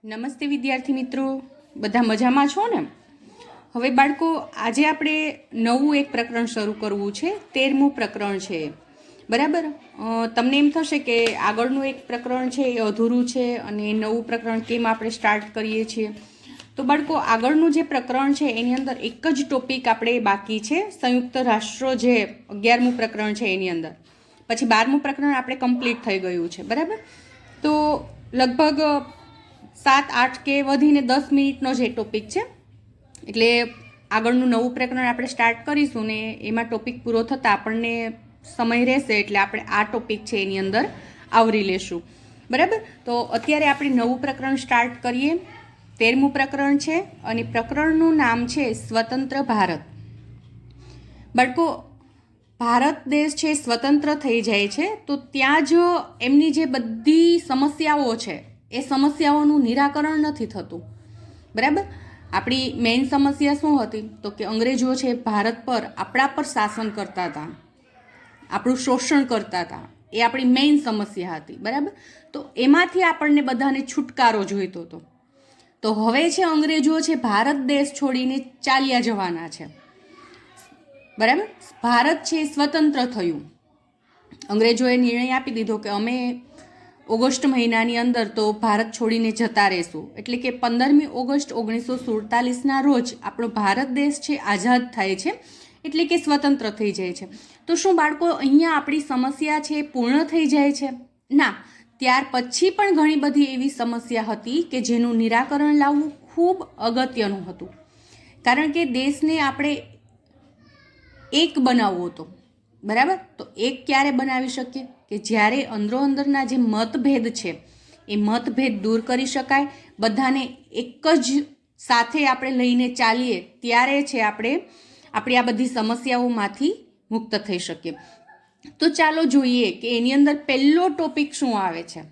નમસ્તે વિદ્યાર્થી મિત્રો, બધા મજામાં છો ને? હવે બાળકો, આજે આપણે નવું એક પ્રકરણ શરૂ કરવું છે. 13મું પ્રકરણ છે, બરાબર. તમને એમ થશે કે આગળનું એક પ્રકરણ છે એ અધૂરું છે અને નવું પ્રકરણ કેમ આપણે સ્ટાર્ટ કરીએ છીએ. તો બાળકો, આગળનું જે પ્રકરણ છે એની અંદર એક જ ટોપિક આપણે બાકી છે, સંયુક્ત રાષ્ટ્રો જે 11મું પ્રકરણ છે એની અંદર. પછી 12મું પ્રકરણ આપણે કમ્પ્લીટ થઈ ગયું છે, બરાબર. તો લગભગ 7-8 કે વધીને 10 મિનિટનો જે ટોપિક છે, એટલે આગળનું નવું પ્રકરણ આપણે સ્ટાર્ટ કરીશું ને એમાં ટોપિક પૂરો થતાં આપણને સમય રહેશે એટલે આપણે આ ટોપિક છે એની અંદર આવરી લેશું, બરાબર. તો અત્યારે આપણે નવું પ્રકરણ સ્ટાર્ટ કરીએ. 13મું પ્રકરણ છે અને પ્રકરણનું નામ છે સ્વતંત્ર ભારત. બાળકો, ભારત દેશ છે સ્વતંત્ર થઈ જાય છે તો ત્યાં જ એમની જે બધી સમસ્યાઓ છે એ સમસ્યાઓનું નિરાકરણ નથી થતું, બરાબર. આપણી મેઇન સમસ્યા શું હતી? તો કે અંગ્રેજો છે ભારત પર આપણા પર શાસન કરતા હતા, આપણું શોષણ કરતા હતા. એ આપણી મેઇન સમસ્યા હતી, બરાબર. તો એમાંથી આપણને બધાને છુટકારો જોઈતો હતો. તો હવે છે અંગ્રેજો છે ભારત દેશ છોડીને ચાલ્યા જવાના છે, બરાબર. ભારત છે સ્વતંત્ર થયું. અંગ્રેજોએ નિર્ણય આપી દીધો કે અમે ઓગસ્ટ મહિનાની અંદર તો ભારત છોડીને જતા રહેશું. એટલે કે 15મી ઓગસ્ટ 1947ના રોજ આપણો ભારત દેશ છે આઝાદ થાય છે, એટલે કે સ્વતંત્ર થઈ જાય છે. તો શું બાળકો, અહીંયા આપણી સમસ્યા છે પૂર્ણ થઈ જાય છે? ના, ત્યાર પછી પણ ઘણી બધી એવી સમસ્યા હતી કે જેનું નિરાકરણ લાવવું ખૂબ અગત્યનું હતું. કારણ કે દેશને આપણે એક બનાવવો હતો, બરાબર. તો એક ક્યારે બનાવી શકીએ? કે જ્યારે અંદરોઅંદરના જે મતભેદ છે એ મતભેદ દૂર કરી શકાય, બધાને એક જ સાથે આપણે લઈને ચાલીએ ત્યારે છે આપણે આપણી આ બધી સમસ્યાઓમાંથી મુક્ત થઈ શકીએ. તો ચાલો જોઈએ કે એની અંદર પહેલો ટોપિક શું આવે છે.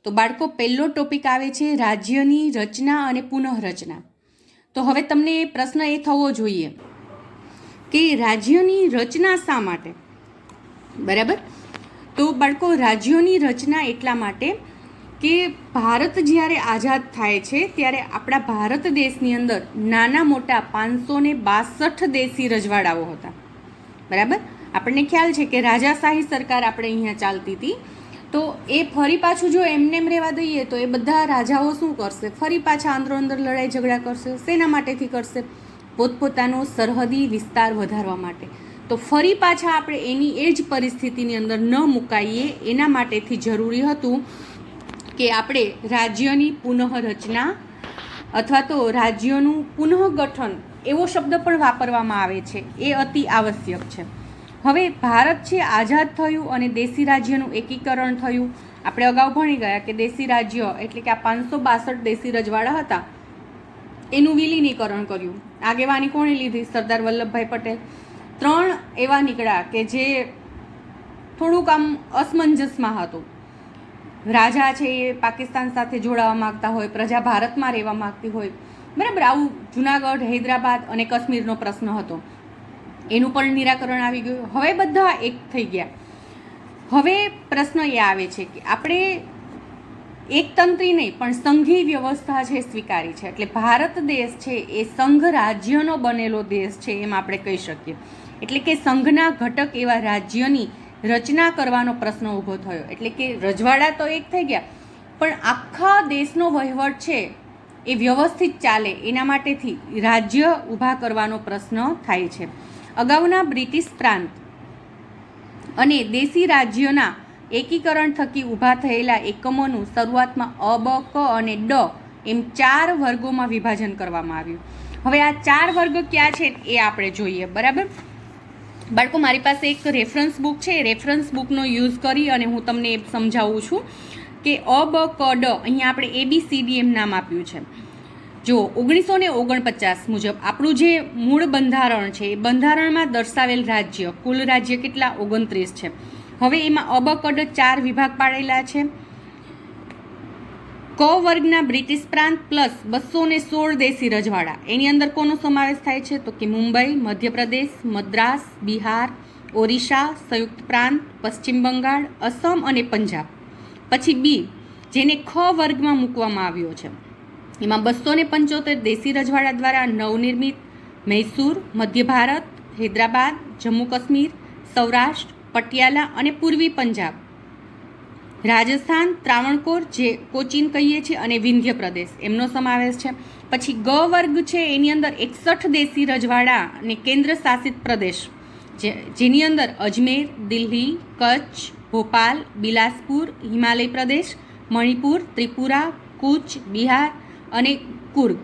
તો બાળકો, પહેલો ટોપિક આવે છે રાજ્યની રચના અને પુનઃરચના. તો હવે તમને પ્રશ્ન એ થવો જોઈએ કે રાજ્યની રચના શા માટે, બરાબર. તો બાળકો, રાજ્યોની રચના એટલા માટે કે ભારત જ્યારે આઝાદ થાય છે ત્યારે આપણા ભારત દેશની અંદર નાના મોટા 562 દેશી રજવાડાઓ હતા, બરાબર. આપણને ખ્યાલ છે કે રાજાશાહી સરકાર આપણે અહીંયા ચાલતી હતી. તો એ ફરી પાછું જો એમને એમ રહેવા દઈએ તો એ બધા રાજાઓ શું કરશે? ફરી પાછા અંદરો-અંદર લડાઈ ઝઘડા કરશે. શેના માટેથી કરશે? પોતપોતાનો સરહદી વિસ્તાર વધારવા માટે. તો ફરી પાછા આપણે એની એ જ પરિસ્થિતિની અંદર ન મુકાઈએ એના માટેથી જરૂરી હતું કે આપણે રાજ્યની પુનઃરચના અથવા તો રાજ્યોનું પુનઃગઠન એવો શબ્દ પણ વાપરવામાં આવે છે, એ અતિ આવશ્યક છે. હવે ભારત છે આઝાદ થયું અને દેશી રાજ્યનું એકીકરણ થયું. આપણે અગાઉ ભણી ગયા કે દેશી રાજ્ય એટલે કે આ 562 દેશી રજવાડા હતા એનું વિલીનીકરણ કર્યું. આગેવાની કોણે લીધી? સરદાર વલ્લભભાઈ પટેલ. 3 એવા નીકળ્યા કે જે થોડુંક આમ અસમંજસમાં હતું. રાજા છે એ પાકિસ્તાન સાથે જોડાવા માગતા હોય, પ્રજા ભારતમાં રહેવા માગતી હોય, બરાબર. આવું જુનાગઢ, હૈદરાબાદ અને કાશ્મીરનો પ્રશ્ન હતો, એનું પણ નિરાકરણ આવી ગયું. હવે બધા એક થઈ ગયા. હવે પ્રશ્ન એ આવે છે કે આપણે એકતંત્રી નહીં પણ સંઘી વ્યવસ્થા છે સ્વીકારી છે. એટલે ભારત દેશ છે એ સંઘ રાજ્યનો બનેલો દેશ છે એમ આપણે કહી શકીએ. એટલે કે સંઘના ઘટક એવા રાજ્યની રચના કરવાનો પ્રશ્ન ઊભો થયો. એટલે કે રજવાડા તો એક થઈ ગયા પણ આખા દેશનો વહીવટ છે એ વ્યવસ્થિત ચાલે એના માટેથી રાજ્ય ઊભા કરવાનો પ્રશ્ન થાય છે. અગાઉના બ્રિટિશ પ્રાંત અને દેશી રાજ્યોના એકીકરણ થકી ઊભા થયેલા એકમોનું શરૂઆતમાં અ, બ, ક અને ડ એમ 4 વર્ગોમાં વિભાજન કરવામાં આવ્યું. હવે આ 4 વર્ગ ક્યાં છે એ આપણે જોઈએ, બરાબર. બાળકો, મારી પાસે એક રેફરન્સ બુક છે. રેફરન્સ બુકનો યુઝ કરી અને હું તમને એ સમજાવું છું કે અ, બ, ક, ડ અહીંયા આપણે ABCD એમ નામ આપ્યું છે. જો 1949 મુજબ આપણું જે મૂળ બંધારણ છે એ બંધારણમાં દર્શાવેલ રાજ્ય, કુલ રાજ્ય કેટલા? 29 છે. હવે એમાં અ, બ, ક, ડ 4 વિભાગ પાડેલા છે. ક વર્ગના બ્રિટિશ પ્રાંત પ્લસ 216 દેશી રજવાડા. એની અંદર કોનો સમાવેશ થાય છે? તો કે મુંબઈ, મધ્યપ્રદેશ, મદ્રાસ, બિહાર, ઓરિસ્સા, સંયુક્ત પ્રાંત, પશ્ચિમ બંગાળ, અસમ અને પંજાબ. પછી બી, જેને ખ વર્ગમાં મૂકવામાં આવ્યો છે, એમાં 275 દેશી રજવાડા દ્વારા નવનિર્મિત મૈસૂર, મધ્ય ભારત, હૈદરાબાદ, જમ્મુ કાશ્મીર, સૌરાષ્ટ્ર, પટિયાલા અને પૂર્વી પંજાબ, રાજસ્થાન, ત્રાવણકોર જે કોચીન કહીએ છીએ અને વિંધ્ય પ્રદેશ એમનો સમાવેશ છે. પછી ગ વર્ગ છે એની અંદર 61 દેશી રજવાડા અને કેન્દ્ર શાસિત પ્રદેશ જેની અંદર અજમેર, દિલ્હી, કચ્છ, ભોપાલ, બિલાસપુર, હિમાલય પ્રદેશ, મણિપુર, ત્રિપુરા, કૂચ, બિહાર અને કુર્ગ,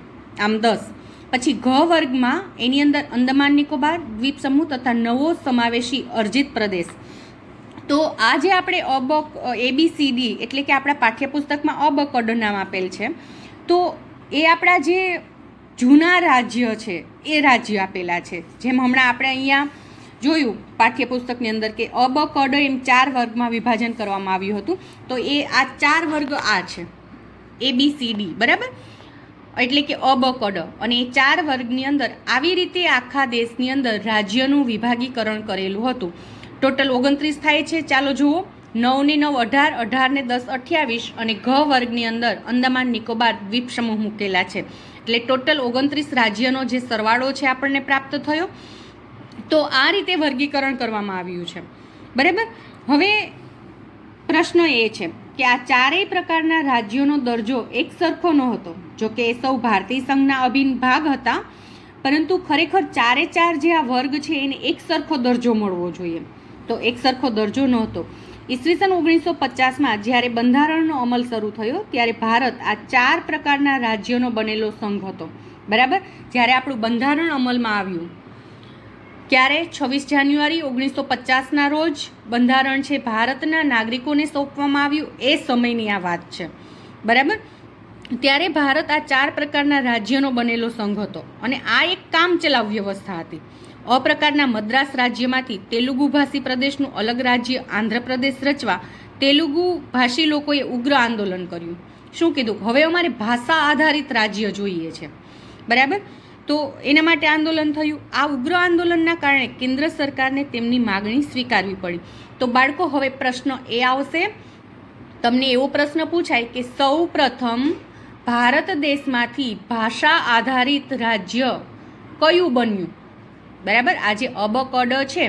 આમ 10. પછી ઘ વર્ગમાં એની અંદર અંદમાન નિકોબાર દ્વીપ સમૂહ તથા નવો સમાવેશી અર્જિત પ્રદેશ. તો આ જે આપણે ABCD એટલે કે આપણા પાઠ્યપુસ્તકમાં અબકડ નામ આપેલ છે, તો એ આપણા જે જૂના રાજ્ય છે એ રાજ્ય આપેલા છે. જેમ હમણાં આપણે અહીંયા જોયું પાઠ્યપુસ્તકની અંદર કે અબકડ એમ 4 વર્ગમાં વિભાજન કરવામાં આવ્યું હતું. તો એ આ 4 વર્ગ આ છે ABCD, બરાબર, એટલે કે અબકડ. અને એ 4 વર્ગની અંદર આવી રીતે આખા દેશની અંદર રાજ્યનું વિભાગીકરણ કરેલું હતું. ટોટલ 29 થાય છે. ચાલો જુઓ, 9 ને 9 18, 18 ને 10 28 અને ઘ વર્ગની અંદર અંદમાન નિકોબાર દ્વીપ સમૂહ મૂકેલા છે. એટલે ટોટલ 29 રાજ્યનો જે સરવાળો છે આપણને પ્રાપ્ત થયો. તો આ રીતે વર્ગીકરણ કરવામાં આવ્યું છે, બરાબર. હવે પ્રશ્ન એ છે કે આ 4 પ્રકારના રાજ્યોનો દરજ્જો એક સરખો નહોતો. જો કે એ સૌ ભારતીય સંઘના અભિન્ન ભાગ હતા, પરંતુ ખરેખર 4 જે આ વર્ગ છે એને એક સરખો દરજ્જો મળવો જોઈએ. તો એક સરખો દરજ્જો નહોતો. ઈસવીસન 1950માં જ્યારે બંધારણનો અમલ શરૂ થયો ત્યારે ભારત આ 4 પ્રકારના રાજ્યોનો બનેલો સંઘ હતો, બરાબર. જ્યારે આપણું બંધારણ અમલમાં આવ્યું ક્યારે 26 જાન્યુઆરી 1950ના રોજ બંધારણ છે ભારતના નાગરિકોને સોંપવામાં આવ્યું. એ સમયની આ વાત છે, બરાબર. ત્યારે ભારત આ 4 પ્રકારના રાજ્યોનો બનેલો સંઘ હતો અને આ એક કામચલાઉ વ્યવસ્થા હતી. અ પ્રકારના મદ્રાસ રાજ્યમાંથી તેલુગુ ભાષી પ્રદેશનું અલગ રાજ્ય આંધ્રપ્રદેશ રચવા તેલુગુ ભાષી લોકોએ ઉગ્ર આંદોલન કર્યું. શું કીધું? હવે અમારે ભાષા આધારિત રાજ્ય જોઈએ છે, બરાબર. તો એના માટે આંદોલન થયું. આ ઉગ્ર આંદોલનના કારણે કેન્દ્ર સરકારને તેમની માગણી સ્વીકારવી પડી. તો બાળકો, હવે પ્રશ્ન એ આવશે, તમને એવો પ્રશ્ન પૂછાય કે સૌ પ્રથમ ભારત દેશમાંથી ભાષા આધારિત રાજ્ય કયું બન્યું, બરાબર. આ જે અબકડ છે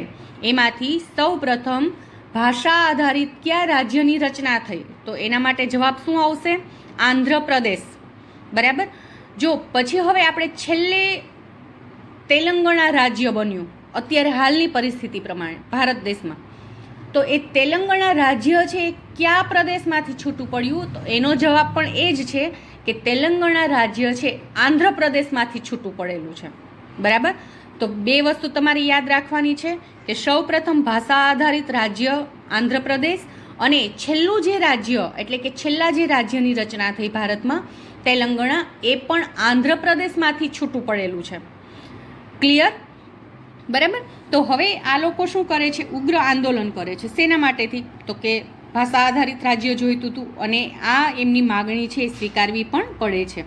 એમાંથી સૌ પ્રથમ ભાષા આધારિત કયા રાજ્યની રચના થઈ? તો એના માટે જવાબ શું આવશે? આંધ્રપ્રદેશ, બરાબર. જો પછી હવે આપણે છેલ્લે તેલંગાણા રાજ્ય બન્યું અત્યારે હાલની પરિસ્થિતિ પ્રમાણે ભારત દેશમાં. તો એ તેલંગાણા રાજ્ય છે એ કયા પ્રદેશમાંથી છૂટું પડ્યું? તો એનો જવાબ પણ એ જ છે કે તેલંગાણા રાજ્ય છે આંધ્રપ્રદેશમાંથી છૂટું પડેલું છે, બરાબર. તો 2 વસ્તુ તમારે યાદ રાખવાની છે કે સૌ પ્રથમ ભાષા આધારિત રાજ્ય આંધ્રપ્રદેશ અને છેલ્લું જે રાજ્ય એટલે કે છેલ્લા જે રાજ્યની રચના થઈ ભારતમાં તેલંગાણા, એ પણ આંધ્રપ્રદેશમાંથી છૂટું પડેલું છે. ક્લિયર, બરાબર. તો હવે આ લોકો શું કરે છે? ઉગ્ર આંદોલન કરે છે. શેના માટેથી? તો કે ભાષા આધારિત રાજ્ય જોઈતું હતું અને આ એમની માગણી છે એ સ્વીકારવી પણ પડે છે.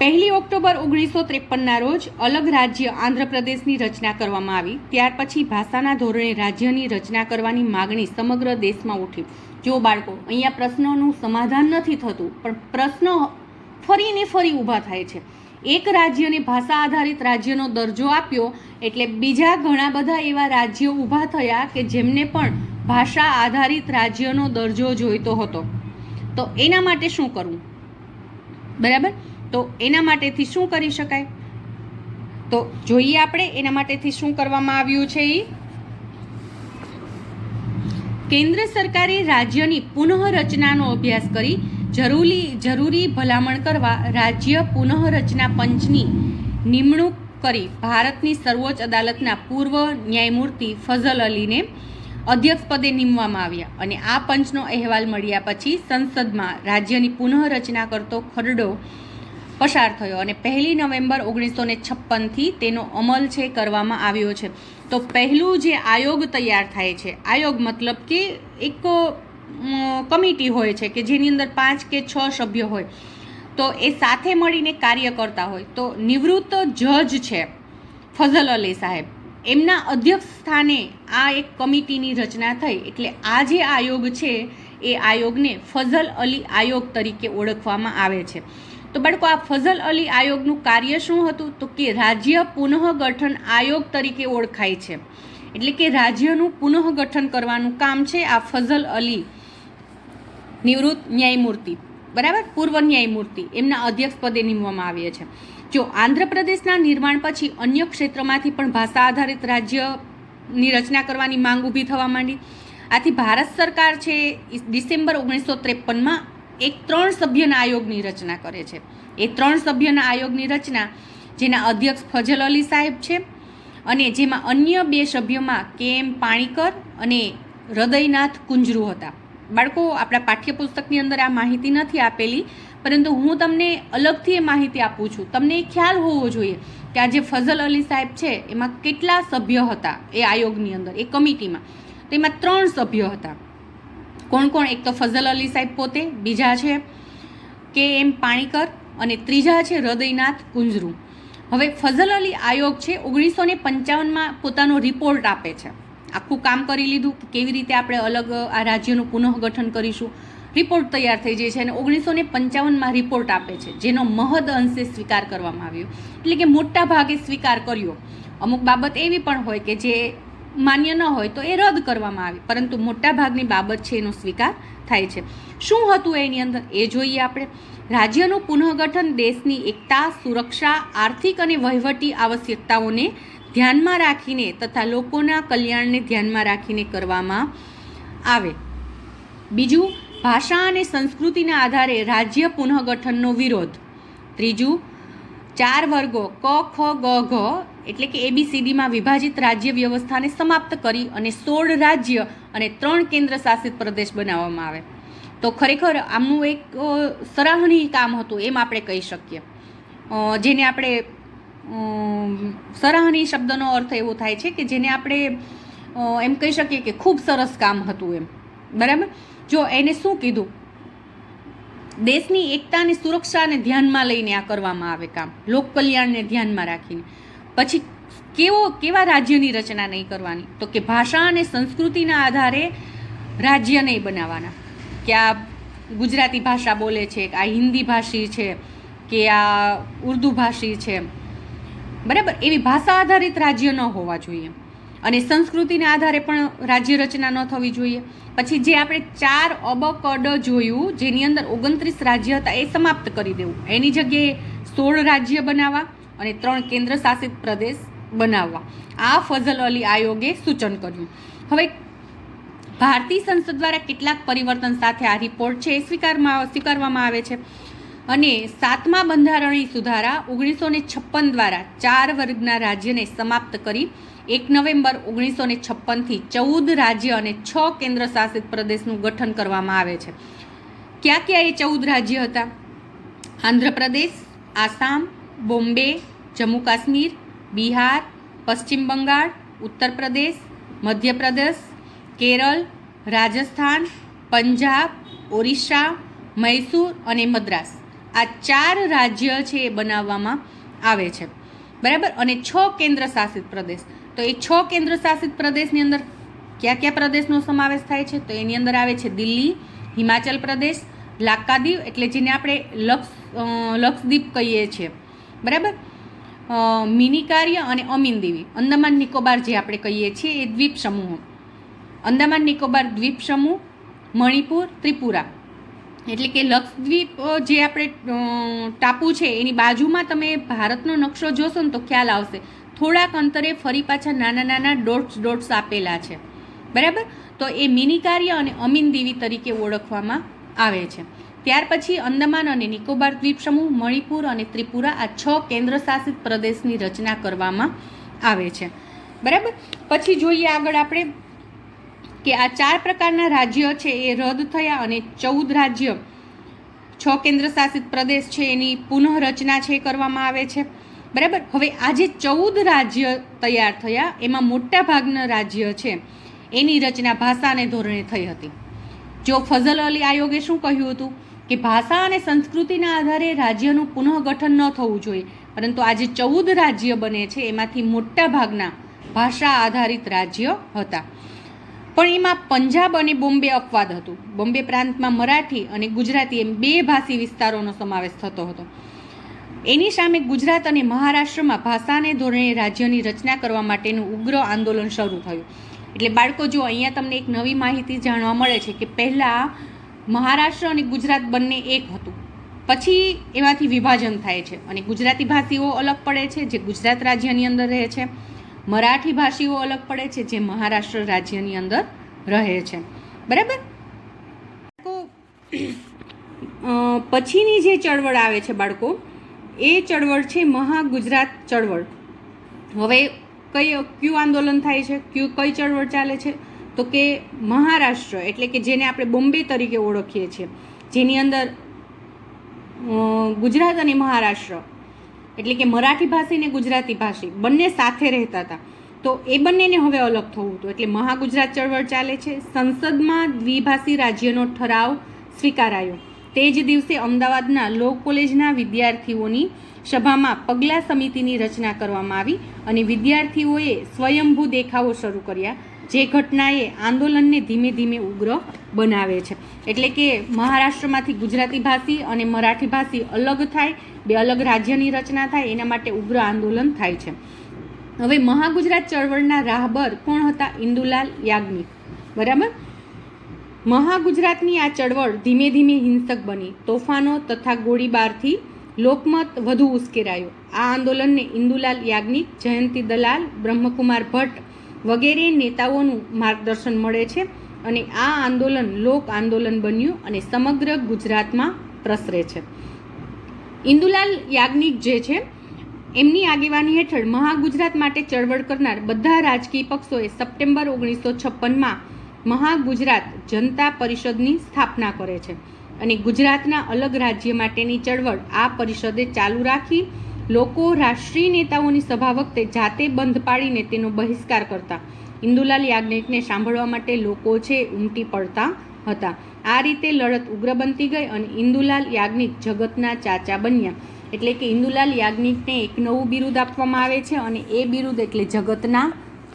1 ઓક્ટોબર 1953ના રોજ અલગ રાજ્ય આંધ્રપ્રદેશની રચના કરવામાં આવી. ત્યાર પછી ભાષાના ધોરણે રાજ્યની રચના કરવાની માગણી સમગ્ર દેશમાં ઉઠી. જો બાળકો, અહીંયા પ્રશ્નોનું સમાધાન નથી થતું, પણ પ્રશ્નો ફરીને ફરી ઊભા થાય છે. એક રાજ્યને ભાષા આધારિત રાજ્યનો દરજ્જો આપ્યો એટલે બીજા ઘણા બધા એવા રાજ્યો ઊભા થયા કે જેમને પણ ભાષા આધારિત રાજ્યનો દરજ્જો જોઈતો હતો. તો એના માટે શું કરવું, બરાબર. તો એના માટેથી શું કરી શકાય? તો જોઈએ આપણે એના માટેથી શું કરવામાં આવ્યું છે. કેન્દ્ર સરકારે રાજ્યની પુનઃરચનાનો અભ્યાસ કરી જરૂરી ભલામણ કરવા રાજ્ય પુનઃરચના પંચની નિમણૂક કરી ભારતની સર્વોચ્ચ અદાલતના પૂર્વ ન્યાયમૂર્તિ ફઝલ અલીને અધ્યક્ષ પદે નીમવામાં આવ્યા. અને આ પંચનો અહેવાલ મળ્યા પછી સંસદમાં રાજ્યની પુનઃરચના કરતો ખરડો પસાર થયો અને 1 નવેમ્બર 1956થી તેનો અમલ છે કરવામાં આવ્યો છે. તો પહેલું જે આયોગ તૈયાર થાય છે, આયોગ મતલબ કે એક કમિટી હોય છે કે જેની અંદર 5 કે 6 સભ્યો હોય, તો એ સાથે મળીને કાર્ય કરતા હોય. તો નિવૃત્ત જજ છે ફઝલ અલી સાહેબ, એમના અધ્યક્ષ સ્થાને આ એક કમિટીની રચના થઈ. એટલે આ જે આયોગ છે એ આયોગને ફઝલ અલી આયોગ તરીકે ઓળખવામાં આવે છે. તો બાળકો, આ ફઝલ અલી આયોગનું કાર્ય શું હતું? તો કે રાજ્ય પુનઃગઠન આયોગ તરીકે ઓળખાય છે. એટલે કે રાજ્યનું પુનઃગઠન કરવાનું કામ છે આ ફઝલ અલી નિવૃત્ત ન્યાયમૂર્તિ, બરાબર, પૂર્વ ન્યાયમૂર્તિ, એમના અધ્યક્ષ પદે નીમવામાં આવ્યા છે. જો આંધ્રપ્રદેશના નિર્માણ પછી અન્ય ક્ષેત્રમાંથી પણ ભાષા આધારિત રાજ્યની રચના કરવાની માંગ ઊભી થવા માંડી. આથી ભારત સરકાર છે ડિસેમ્બર 1953માં એક 3 સભ્યના આયોગની રચના કરે છે. એ 3 સભ્યના આયોગની રચના, જેના અધ્યક્ષ ફઝલ અલી સાહેબ છે અને જેમાં અન્ય 2 સભ્યોમાં કે.એમ. પાણીકર અને હૃદયનાથ કુંજરૂ હતા. બાળકો, આપણા પાઠ્યપુસ્તકની અંદર આ માહિતી નથી આપેલી, પરંતુ હું તમને અલગથી એ માહિતી આપું છું. તમને એ ખ્યાલ હોવો જોઈએ કે આ જે ફઝલ અલી સાહેબ છે એમાં કેટલા સભ્ય હતા એ આયોગની અંદર, એ કમિટીમાં. તો એમાં 3 સભ્યો હતા. કોણ કોણ? એક તો ફઝલ અલી સાહેબ પોતે, બીજા છે કે.એમ. પાણીકર અને ત્રીજા છે હૃદયનાથ કુંજરૂ. હવે ફઝલ અલી આયોગ છે 1955માં પોતાનો રિપોર્ટ આપે છે. આખું કામ કરી લીધું કે કેવી રીતે આપણે અલગ આ રાજ્યનું પુનઃગઠન કરીશું. રિપોર્ટ તૈયાર થઈ જાય છે અને 1955માં રિપોર્ટ આપે છે, જેનો મહદ અંશે સ્વીકાર કરવામાં આવ્યો. એટલે કે મોટા ભાગે સ્વીકાર કર્યો. અમુક બાબત એવી પણ હોય કે જે માન્ય ન હોય તો એ રદ કરવામાં આવે, પરંતુ મોટા ભાગની બાબત છે એનો સ્વીકાર થાય છે. શું હતું એની અંદર એ જોઈએ આપણે. રાજ્યનું પુનઃગઠન દેશની એકતા, સુરક્ષા, આર્થિક અને વહીવટી આવશ્યકતાઓને ધ્યાનમાં રાખીને તથા લોકોના કલ્યાણને ધ્યાનમાં રાખીને કરવામાં આવે. બીજું, ભાષા અને સંસ્કૃતિના આધારે રાજ્ય પુનઃગઠનનો વિરોધ. ત્રીજું, 4 વર્ગો ક, ખ, ગ, ઘ એટલે કે ABCDમાં વિભાજિત રાજ્ય વ્યવસ્થાને સમાપ્ત કરી અને 16 રાજ્ય અને 3 કેન્દ્ર શાસિત પ્રદેશ બનાવવામાં આવે. તો ખરેખર આમનું એક સરાહનીય કામ હતું એમ આપણે કહી શકીએ. જેને આપણે સરાહનીય શબ્દનો અર્થ એવો થાય છે કે જેને આપણે એમ કહી શકીએ કે ખૂબ સરસ કામ હતું એમ, બરાબર. જો એને શું કીધું, દેશની એકતા અને સુરક્ષાને ધ્યાનમાં લઈને આ કરવામાં આવે કામ, લોક કલ્યાણને ધ્યાનમાં રાખીને. પછી કેવા રાજ્યની રચના નહીં કરવાની? તો કે ભાષા અને સંસ્કૃતિના આધારે રાજ્ય નહીં બનાવવાના, કે આ ગુજરાતી ભાષા બોલે છે, કે આ હિન્દી ભાષી છે, કે આ ઉર્દુ ભાષી છે, બરાબર. એવી ભાષા આધારિત રાજ્ય ન હોવા જોઈએ અને સંસ્કૃતિના આધારે પણ રાજ્ય રચના ન થવી જોઈએ. પછી જે આપણે 4 અબકડ જોયું, જેની અંદર 29 રાજ્ય હતા, એ સમાપ્ત કરી દેવું. એની જગ્યાએ 16 રાજ્ય બનાવવા અને 3 કેન્દ્ર શાસિત પ્રદેશ બનાવવા. આ ફઝલ અલી આયોગે સૂચન કર્યું. હવે ભારતીય સંસદ દ્વારા કેટલાક પરિવર્તન સાથે આ રિપોર્ટ છે એ સ્વીકારવામાં આવે છે અને 7મા બંધારણીય સુધારા 1956 દ્વારા 4 વર્ગના રાજ્યને સમાપ્ત કરી 1 નવેમ્બર 1956થી 14 રાજ્ય અને 6 કેન્દ્ર શાસિત પ્રદેશનું ગઠન કરવામાં આવે છે. ક્યાં ક્યાં એ 14 રાજ્ય હતા? આંધ્રપ્રદેશ, આસામ, બોમ્બે, જમ્મુ કાશ્મીર, બિહાર, પશ્ચિમ બંગાળ, ઉત્તર પ્રદેશ, મધ્યપ્રદેશ, કેરળ, રાજસ્થાન, પંજાબ, ઓરિસ્સા, મૈસૂર અને મદ્રાસ. આ 4 રાજ્ય છે એ બનાવવામાં આવે છે, બરાબર. અને 6 કેન્દ્ર શાસિત પ્રદેશ. તો એ 6 કેન્દ્ર શાસિત પ્રદેશની અંદર કયા કયા પ્રદેશનો સમાવેશ થાય છે? તો એની અંદર આવે છે દિલ્હી, હિમાચલ પ્રદેશ, લાક્ષાદ્વીપ એટલે જેને આપણે લક્ષદ્વીપ કહીએ છીએ, બરાબર. મિનિકાર્ય અને અમીનદીવી, અંદમાન નિકોબાર જે આપણે કહીએ છીએ એ દ્વીપ સમૂહો. અંદમાન નિકોબાર દ્વીપ સમૂહ, મણિપુર, ત્રિપુરા. એટલે કે લક્ષદ્વીપ જે આપણે ટાપુ છે એની બાજુમાં તમે ભારતનો નકશો જોશો ને તો ખ્યાલ આવશે. થોડાક અંતરે ફરી પાછા નાના નાના ડોટ્સ આપેલા છે, બરાબર. તો એ મિનિકાર્ય અને અમીનદીવી તરીકે ઓળખવામાં આવે છે. ત્યાર પછી અંદમાન અને નિકોબાર દ્વીપ સમૂહ, મણિપુર અને ત્રિપુરા આ 6 કેન્દ્ર શાસિત પ્રદેશની રચના કરવામાં આવે છે, બરાબર. પછી જોઈએ આગળ આપણે કે આ 4 પ્રકારના રાજ્ય છે એ રદ થયા અને 14 રાજ્ય, 6 કેન્દ્ર શાસિત પ્રદેશ છે એની પુનઃરચના છે કરવામાં આવે છે, બરાબર. હવે આ જે 14 રાજ્ય તૈયાર થયા એમાં મોટા ભાગના રાજ્ય છે એની રચના ભાષાને ધોરણે થઈ હતી. જો ફઝલ અલી આયોગે શું કહ્યું હતું કે ભાષા અને સંસ્કૃતિના આધારે રાજ્યનું પુનઃગઠન ન થવું જોઈએ, પરંતુ આ જે 14 રાજ્ય બને છે એમાંથી મોટા ભાગના ભાષા આધારિત રાજ્ય હતા. પણ એમાં પંજાબ અને બોમ્બે અપવાદ હતું. બોમ્બે પ્રાંતમાં મરાઠી અને ગુજરાતી એમ 2 ભાષી વિસ્તારોનો સમાવેશ થતો હતો. એની સામે ગુજરાત અને મહારાષ્ટ્રમાં ભાષાને ધોરણે રાજ્યની રચના કરવા માટેનું ઉગ્ર આંદોલન શરૂ થયું. એટલે બાળકો જો અહીંયા તમને એક નવી માહિતી જાણવા મળે છે કે પહેલાં મહારાષ્ટ્ર અને ગુજરાત બંને એક હતું, પછી એમાંથી વિભાજન થાય છે અને ગુજરાતી ભાષીઓ અલગ પડે છે જે ગુજરાત રાજ્યની અંદર રહે છે, મરાઠી ભાષીઓ અલગ પડે છે જે મહારાષ્ટ્ર રાજ્યની અંદર રહે છે. બરાબર. પછીની જે ચળવળ આવે છે બાળકો, એ ચળવળ છે મહાગુજરાત ચળવળ. હવે કયું આંદોલન થાય છે, કઈ ચળવળ ચાલે છે? તો કે મહારાષ્ટ્ર એટલે કે જેને આપણે બોમ્બે તરીકે ઓળખીએ છીએ, જેની અંદર ગુજરાત અને મહારાષ્ટ્ર એટલે કે મરાઠી ભાષી ને ગુજરાતી ભાષી બંને સાથે રહેતા હતા, તો એ બંનેને હવે અલગ થવું હતું. એટલે મહાગુજરાત ચળવળ ચાલે છે. સંસદમાં દ્વિભાષી રાજ્યનો ઠરાવ સ્વીકારાયો. તે જ દિવસે અમદાવાદના લો કોલેજના વિદ્યાર્થીઓની સભામાં પગલા સમિતિની રચના કરવામાં આવી અને વિદ્યાર્થીઓએ સ્વયંભૂ દેખાવો શરૂ કર્યા, જે ઘટનાએ આંદોલનને ધીમે ધીમે ઉગ્ર બનાવે છે. એટલે કે મહારાષ્ટ્રમાંથી ગુજરાતી ભાષી અને મરાઠી ભાષી અલગ થાય, 2 અલગ રાજ્યની રચના થાય, એના માટે ઉગ્ર આંદોલન થાય છે. હવે મહાગુજરાત ચળવળના રાહબર કોણ હતા? ઇન્દુલાલ યાજ્ઞિક. બરાબર. મહાગુજરાતની આ ચળવળ ધીમે ધીમે હિંસક બની. તોફાનો તથા ગોળીબારથી લોકમત વધુ ઉશ્કેરાયો. આ આંદોલનને ઇન્દુલાલ યાજ્ઞિક, જયંતી દલાલ, બ્રહ્મકુમાર ભટ્ટ વગેરે નેતાઓનું માર્ગદર્શન મળે છે અને આ આંદોલન લોક આંદોલન બન્યું અને સમગ્ર ગુજરાતમાં પ્રસરે છે. ઇન્દુલાલ યાજ્ઞિક જે છે એમની આગેવાની હેઠળ મહાગુજરાત માટે ચળવળ કરનાર બધા રાજકીય પક્ષોએ સપ્ટેમ્બર 1956માં મહાગુજરાત જનતા પરિષદની સ્થાપના કરે છે અને ગુજરાતના અલગ રાજ્ય માટેની ચળવળ આ પરિષદે ચાલુ રાખી. લોકો રાષ્ટ્રીય નેતાઓની સભા વખતે જાતે બંધ પાડીને તેનો બહિષ્કાર કરતા. ઇન્દુલાલ યાજ્ઞિકને સાંભળવા માટે લોકો છે ઉમટી પડતા હતા. આ રીતે લડત ઉગ્ર બનતી ગઈ અને ઇન્દુલાલ યાજ્ઞિક જગતના ચાચા બન્યા. એટલે કે ઇન્દુલાલ યાજ્ઞિકને એક નવું બિરુદ આપવામાં આવે છે અને એ બિરુદ એટલે જગતના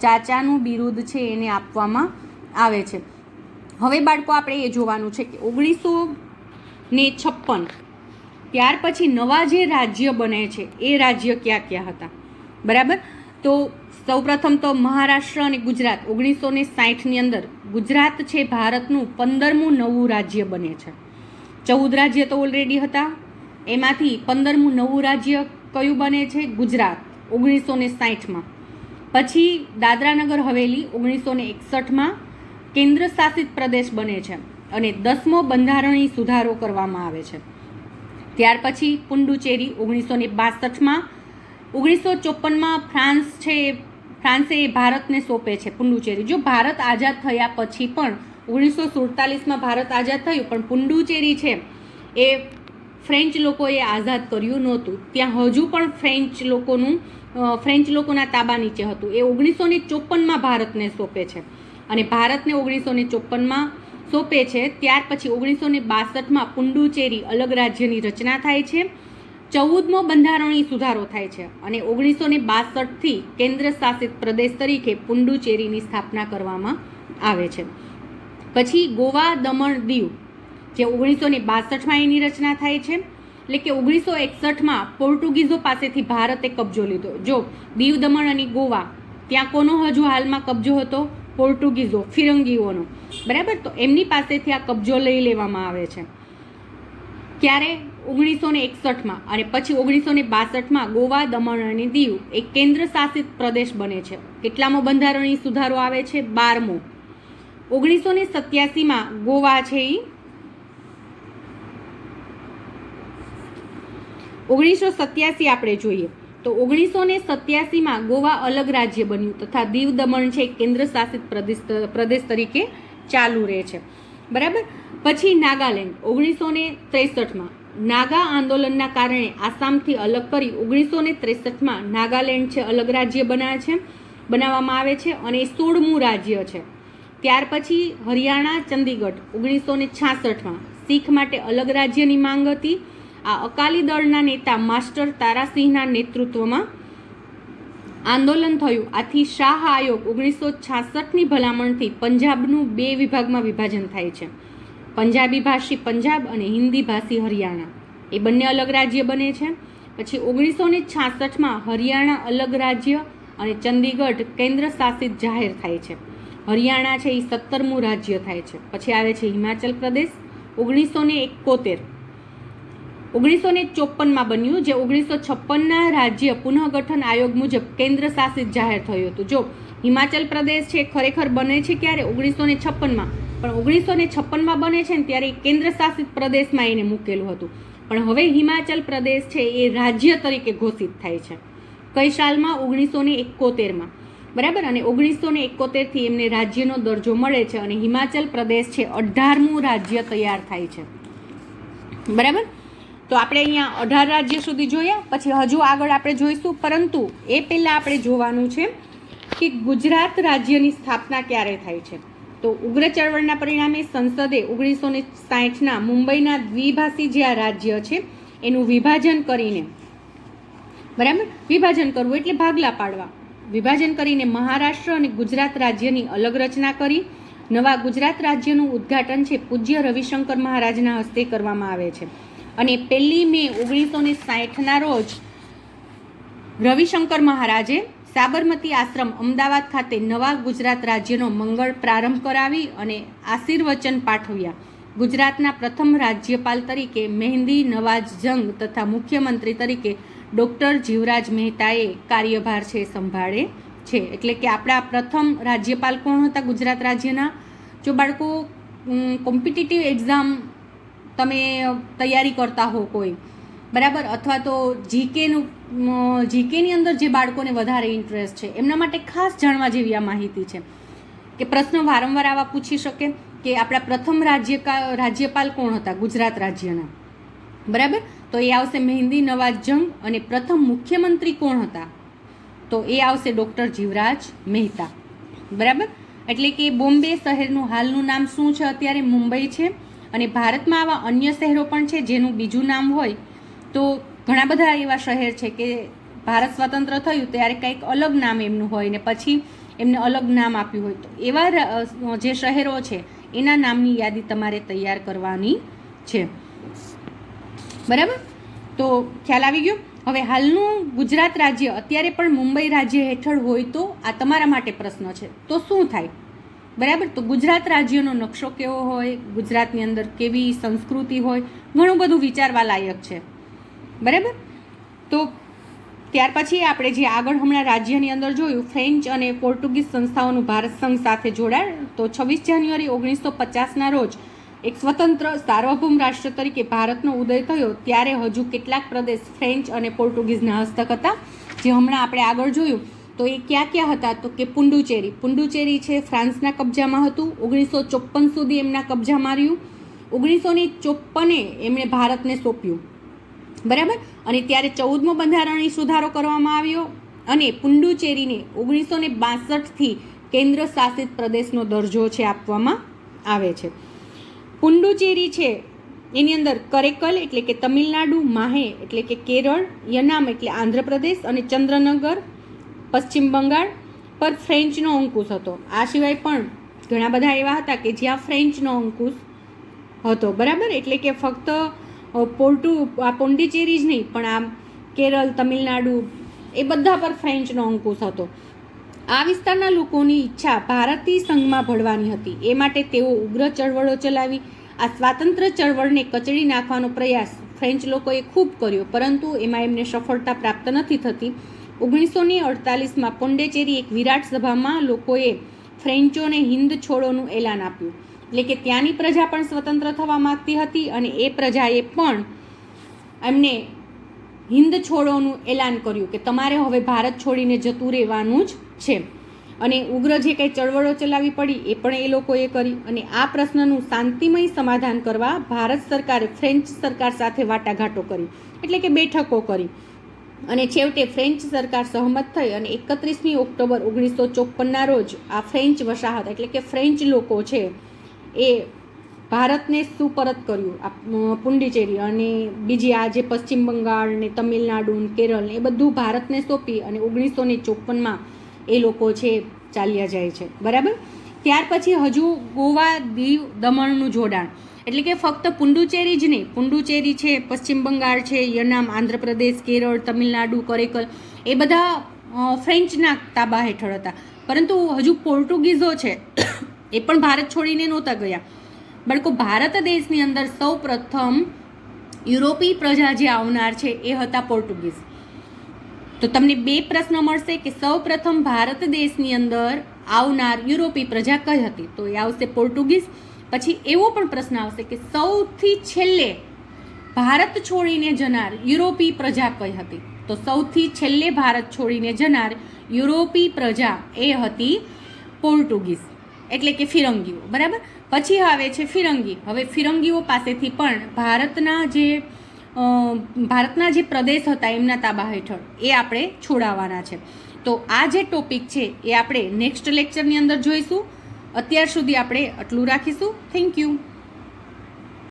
ચાચાનું બિરુદ છે એને આપવામાં આવે છે. હવે બાળકો આપણે એ જોવાનું છે કે 1956 ત્યાર પછી નવા જે રાજ્ય બને છે એ રાજ્ય ક્યાં ક્યાં હતા? બરાબર. તો સૌપ્રથમ તો મહારાષ્ટ્ર અને ગુજરાત 1960ની અંદર ગુજરાત છે ભારતનું 15મું નવું રાજ્ય બને છે. 14 રાજ્ય તો ઓલરેડી હતા, એમાંથી 15મું નવું રાજ્ય કયું બને છે? ગુજરાત 1960માં. પછી દાદરાનગર હવેલી 1961માં કેન્દ્ર શાસિત પ્રદેશ બને છે અને 10મો બંધારણીય સુધારો કરવામાં આવે છે. ત્યાર પછી પુડુચેરી 1962માં. 1954માં ફ્રાન્સે એ ભારતને સોંપે છે પુડુચેરી. જો ભારત આઝાદ થયા પછી પણ 1947માં ભારત આઝાદ થયું, પણ પુડુચેરી છે એ ફ્રેન્ચ લોકોએ આઝાદ કર્યું નહોતું. ત્યાં હજુ પણ ફ્રેન્ચ લોકોના તાબા નીચે હતું. એ 1954માં ભારતને સોંપે છે અને ભારતને 1954માં સોંપે છે. ત્યાર પછી 1962માં પુડુચેરી અલગ રાજ્યની રચના થાય છે. 14મો બંધારણીય સુધારો થાય છે અને 1962થી કેન્દ્ર શાસિત પ્રદેશ તરીકે પુડુચેરીની સ્થાપના કરવામાં આવે છે. પછી ગોવા, દમણ, દીવ જે 1962માં એની રચના થાય છે. એટલે કે 1961માં પોર્ટુગીઝો પાસેથી ભારતે કબજો લીધો. જો દીવ, દમણ અને ગોવા ત્યાં કોનો હજુ હાલમાં કબજો હતો? પોર્ટુગીઝો, ફિરંગીઓનો. બરાબર. તો એમની પાસેથી આ કબજો લઈ લેવામાં આવે છે. ક્યારે? 1961માં. અને પછી 1962માં ગોવા, દમણ અને દીવ એક કેન્દ્ર શાસિત પ્રદેશ બને છે. કેટલામો બંધારણીય સુધારો આવે છે? 12મો. 1987માં ગોવા છે એ 1987 આપણે જોઈએ તો 1987માં ગોવા અલગ રાજ્ય બન્યું તથા દીવ દમણ છે કેન્દ્ર શાસિત પ્રદેશ તરીકે ચાલુ રહે છે. બરાબર. પછી નાગાલેન્ડ 1963માં. નાગા આંદોલનના કારણે આસામથી અલગ કરી 1963માં નાગાલેન્ડ છે અલગ રાજ્ય બનાવવામાં આવે છે અને 16મું રાજ્ય છે. ત્યાર પછી હરિયાણા, ચંદીગઢ 1966માં શીખ માટે અલગ રાજ્યની માંગ હતી. આ અકાલી દળના નેતા માસ્ટર તારાસિંહના નેતૃત્વમાં આંદોલન થયું. આથી શાહ આયોગ 1966ની ભલામણથી પંજાબનું 2 વિભાગમાં વિભાજન થાય છે. પંજાબી ભાષી પંજાબ અને હિન્દી ભાષી હરિયાણા એ બંને અલગ રાજ્ય બને છે. પછી 1966માં હરિયાણા અલગ રાજ્ય અને ચંદીગઢ કેન્દ્ર શાસિત જાહેર થાય છે. હરિયાણા છે એ 17મું રાજ્ય થાય છે. પછી આવે છે હિમાચલ પ્રદેશ 1971. 1954માં બન્યું, જે 1956ના રાજ્ય પુનઃગઠન આયોગ મુજબ કેન્દ્ર શાસિત જાહેર થયું હતું. જો હિમાચલ પ્રદેશ છે ખરેખર બને છે ક્યારે 1956માં, પણ 1956માં બને છે ને ત્યારે કેન્દ્ર શાસિત પ્રદેશમાં એને મૂકેલું હતું. પણ હવે હિમાચલ પ્રદેશ છે એ રાજ્ય તરીકે ઘોષિત થાય છે. કઈ સાલમાં? 1971માં. બરાબર. અને 1971થી એમને રાજ્યનો દરજ્જો મળે છે અને હિમાચલ પ્રદેશ છે 18મું રાજ્ય તૈયાર થાય છે. બરાબર. તો આપણે અહીંયા 18 રાજ્ય સુધી જોયા. પછી હજુ આગળ આપણે જોઈશું, પરંતુ એ પહેલાં આપણે જોવાનું છે કે ગુજરાત રાજ્યની સ્થાપના ક્યારે થાય છે. તો ઉગ્ર ચળવળના પરિણામે સંસદે 1960ના મુંબઈના દ્વિભાષી જે આ રાજ્ય છે એનું વિભાજન કરીને, બરાબર, વિભાજન કરવું એટલે ભાગલા પાડવા, વિભાજન કરીને મહારાષ્ટ્ર અને ગુજરાત રાજ્યની અલગ રચના કરી. નવા ગુજરાત રાજ્યનું ઉદ્ઘાટન છે પૂજ્ય રવિશંકર મહારાજના હસ્તે કરવામાં આવે છે. અને 1 મે 1960ના રોજ રવિશંકર મહારાજે સાબરમતી આશ્રમ અમદાવાદ ખાતે નવા ગુજરાત રાજ્યનો મંગળ પ્રારંભ કરાવી અને આશીર્વચન પાઠવ્યા. ગુજરાતના પ્રથમ રાજ્યપાલ તરીકે મહેંદી નવાઝ જંગ તથા મુખ્યમંત્રી તરીકે ડૉક્ટર જીવરાજ મહેતાએ કાર્યભાર છે સંભાળે છે. એટલે કે આપણા પ્રથમ રાજ્યપાલ કોણ હતા ગુજરાત રાજ્યના? જો બાળકો કોમ્પિટિટિવ એક્ઝામ તમે તૈયારી કરતા હો કોઈ, બરાબર, અથવા તો જીકેની અંદર જે બાળકોને વધારે ઇન્ટરેસ્ટ છે એમના માટે ખાસ જાણવા જેવી આ માહિતી છે કે પ્રશ્ન વારંવાર આવા પૂછી શકે કે આપણા પ્રથમ રાજ્યપાલ કોણ હતા ગુજરાત રાજ્યના? બરાબર. તો એ આવશે મહેંદી નવાઝ જંગ. અને પ્રથમ મુખ્યમંત્રી કોણ હતા? તો એ આવશે ડૉક્ટર જીવરાજ મહેતા. બરાબર. એટલે કે બોમ્બે શહેરનું હાલનું નામ શું છે? અત્યારે મુંબઈ છે. અને ભારતમાં આવા અન્ય શહેરો પણ છે જેનું બીજું નામ હોય. તો ઘણા બધા એવા શહેર છે કે ભારત સ્વતંત્ર થયું ત્યારે કંઈક અલગ નામ એમનું હોય ને પછી એમને અલગ નામ આપ્યું હોય. તો એવા જે શહેરો છે એના નામની યાદી તમારે તૈયાર કરવાની છે. બરાબર. તો ખ્યાલ આવી ગયો. હવે હાલનું ગુજરાત રાજ્ય અત્યારે પણ મુંબઈ રાજ્ય હેઠળ હોય તો આ તમારા માટે પ્રશ્ન છે, તો શું થાય? બરાબર. તો ગુજરાત રાજ્યનો નકશો કેવો હોય, ગુજરાતની અંદર કેવી સંસ્કૃતિ હોય, ઘણું બધું વિચારવા લાયક છે. બરાબર. તો ત્યાર પછી આપણે જે આગળ હમણાં રાજ્યની અંદર જોયું, ફ્રેન્ચ અને પોર્ટુગીઝ સંસ્થાઓનું ભારત સંઘ સાથે જોડાણ. તો 26 જાન્યુઆરી 1950ના રોજ એક સ્વતંત્ર સાર્વભૌમ રાષ્ટ્ર તરીકે ભારતનો ઉદય થયો. ત્યારે હજુ કેટલાક પ્રદેશ ફ્રેન્ચ અને પોર્ટુગીઝના હસ્તક હતા. જે હમણાં આપણે આગળ જોયું તો એ ક્યાં ક્યાં હતા? તો કે પુંડુચેરી છે ફ્રાન્સના કબજામાં હતું. 1954 સુધી એમના કબજામાં રહ્યું. 1954 એમણે ભારતને સોંપ્યું. બરાબર. અને ત્યારે 14મો બંધારણીય સુધારો કરવામાં આવ્યો અને પુંડુચેરીને 1962થી કેન્દ્ર શાસિત પ્રદેશનો દરજ્જો છે આપવામાં આવે છે. પુંડુચેરી છે એની અંદર કરેકલ એટલે કે તમિલનાડુ, માહે એટલે કે કેરળ, યનામ એટલે આંધ્રપ્રદેશ અને ચંદ્રનગર પશ્ચિમ બંગાળ પર ફ્રેન્ચનો અંકુશ હતો. આ સિવાય પણ ઘણા બધા એવા હતા કે જ્યાં ફ્રેન્ચનો અંકુશ હતો. બરાબર. એટલે કે ફક્ત પોંડિચેરી જ નહીં પણ આમ કેરળ, તમિલનાડુ એ બધા પર ફ્રેન્ચનો અંકુશ હતો. આ વિસ્તારના લોકોની ઈચ્છા ભારતીય સંઘમાં ભળવાની હતી. એ માટે તેઓ ઉગ્ર ચળવળો ચલાવી. આ સ્વાતંત્ર્ય ચળવળને કચડી નાખવાનો પ્રયાસ ફ્રેન્ચ લોકોએ ખૂબ કર્યો, પરંતુ એમાં એમને સફળતા પ્રાપ્ત નથી થતી. 1948માં પોંડિચેરી એક વિરાટ સભામાં લોકોએ ફ્રેન્ચોને હિન્દ છોડોનું એલાન આપ્યું. એટલે કે ત્યાંની પ્રજા પણ સ્વતંત્ર થવા માંગતી હતી અને એ પ્રજાએ પણ એમને હિન્દ છોડોનું એલાન કર્યું કે તમારે હવે ભારત છોડીને જતું રહેવાનું જ છે. અને ઉગ્ર જે કંઈ ચળવળો ચલાવી પડી એ પણ એ લોકોએ કરી. અને આ પ્રશ્નનું શાંતિમય સમાધાન કરવા ભારત સરકારે ફ્રેન્ચ સરકાર સાથે વાટાઘાટો કરી, એટલે કે બેઠકો કરી. અને છેવટે ફ્રેન્ચ સરકાર સહમત થઈ અને 31મી ઓક્ટોબર 1954ના રોજ આ ફ્રેન્ચ વસાહત એટલે કે ફ્રેન્ચ લોકો છે એ ભારતને સુપરત કર્યું પુંડિચેરી, અને બીજી આ જે પશ્ચિમ બંગાળ ને તમિલનાડુ ને કેરળ ને એ બધું ભારતને સોંપી અને 1954માં એ લોકો છે ચાલ્યા જાય છે, બરાબર. ત્યાર પછી હજુ ગોવા, દીવ, દમણનું જોડાણ, એટલે કે ફક્ત પુંડુચેરી જ નહીં, પુંડુચેરી છે, પશ્ચિમ બંગાળ છે, યનામ, આંધ્રપ્રદેશ, કેરળ, તમિલનાડુ, કરેકલ એ બધા ફ્રેન્ચના તાબા હેઠળ હતા. પરંતુ હજુ પોર્ટુગીઝો છે એ પણ ભારત છોડીને નહોતા ગયા. બાળકો, ભારત દેશની અંદર સૌ પ્રથમ યુરોપી પ્રજા જે આવનાર છે એ હતા પોર્ટુગીઝ. તો તમને 2 પ્રશ્ન મળશે કે સૌ પ્રથમ ભારત દેશની અંદર આવનાર યુરોપી પ્રજા કઈ હતી, તો એ આવશે પોર્ટુગીઝ. પછી એવો પણ પ્રશ્ન આવશે કે સૌથી છેલ્લે ભારત છોડીને જનાર યુરોપી પ્રજા કઈ હતી, તો સૌથી છેલ્લે ભારત છોડીને જનાર યુરોપી પ્રજા એ હતી પોર્ટુગીઝ, એટલે કે ફિરંગીઓ, બરાબર. પછી આવે છે ફિરંગી. હવે ફિરંગીઓ પાસેથી પણ ભારતના જે પ્રદેશ હતા એમના તાબા હેઠળ એ આપણે છોડાવવાના છે. તો આ જે ટોપિક છે એ આપણે નેક્સ્ટ લેક્ચરની અંદર જોઈશું. અત્યાર સુધી આપણે આટલું રાખીશું. Thank you.